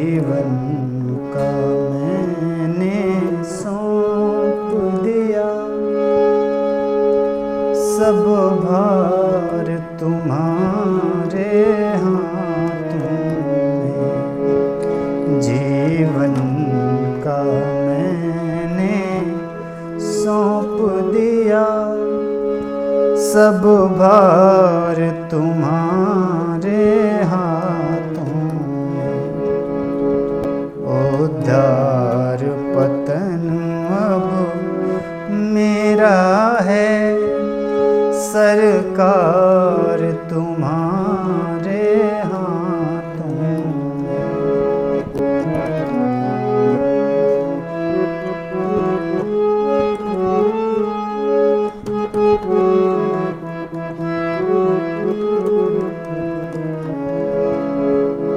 जीवन का मैंने सौंप दिया, सब भार तुम्हारे हाथों में। जीवन का मैंने सौंप दिया, सब भार तुम्हारे हाथों में। उद्धार पतन अब मेरा है, सरकार तुम्हारे हाथों में।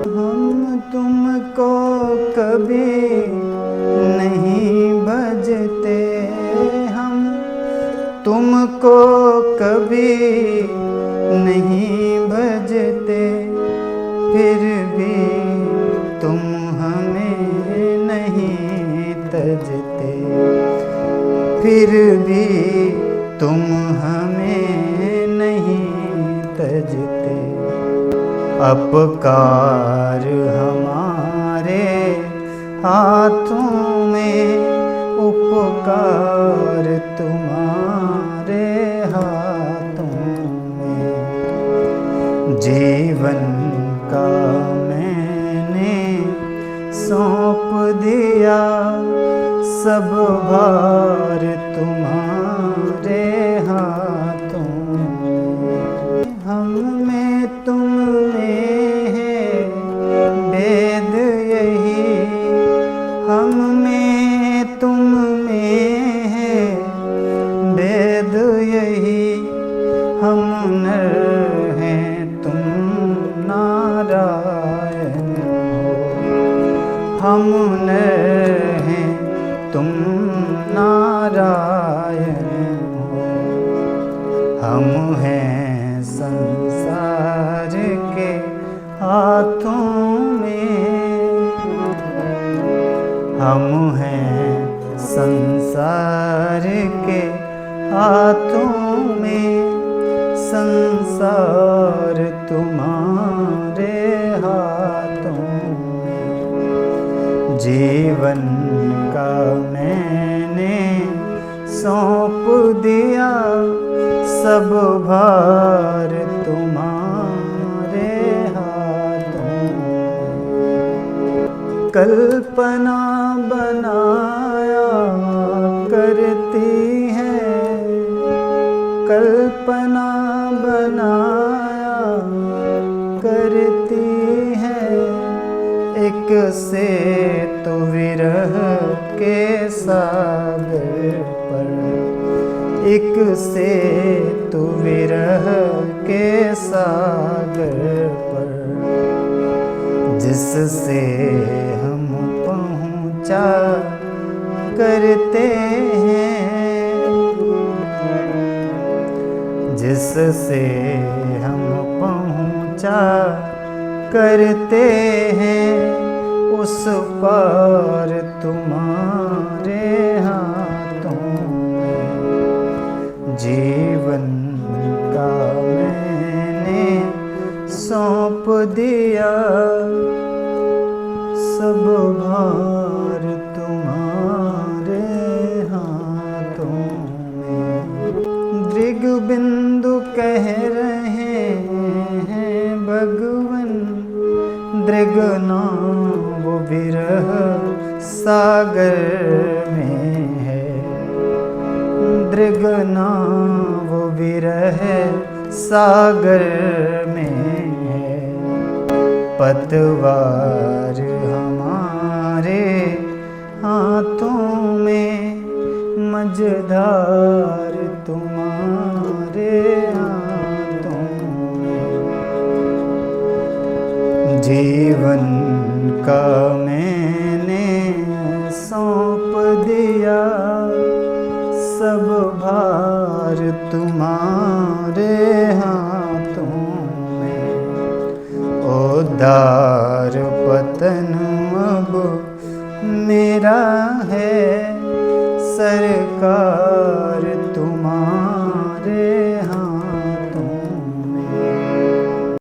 हम तुमको कभी नहीं भजते, हम तुमको कभी नहीं भजते, फिर भी तुम हमें नहीं तजते, फिर भी तुम हमें नहीं तजते। अपकार हमारे हाथों में, उपकार तुम्हारे हाथों में। जीवन का मैंने सौंप दिया, सब भार तुम्हारे हाथों में। हम में तुम में है भेद यही, हम में तुम में है भेद यही। हम नर हैं तुम नारायण हो, हम नर हैं तुम नारायण हो। हम हैं संसार के हाथों में, हम हैं संसार के हाथों में। संसार तुम्हारे हाथों में। जीवन का मैंने सौंप दिया, सब भार तुम्हारे हाथों में। कल्पना बनाया करती है, कल्पना बनाया करती है। एक से तो विरह के सागर पर, एक से तो विरह के सागर पर। जिससे हम पहुँचा करते हैं, जिससे हम पहुँचा करते हैं। उस पार तुम्हारे हाथों में। जीवन का मैंने सौंप दिया, सब भार तुम्हारे हाथों में। दृगबिंदु कह रहे हैं भगवन, दृगना वो विरह सागर में है। दृगना वो विरह सागर में है। पतवार हमारे हाथों में, मझधार तुम्हारे हाथों में। जीवन का मैंने सौंप दिया, सब भार तुम्हारे हाथों में। ओ उद्धार पतन अब मेरा है, सरकार तुम्हारी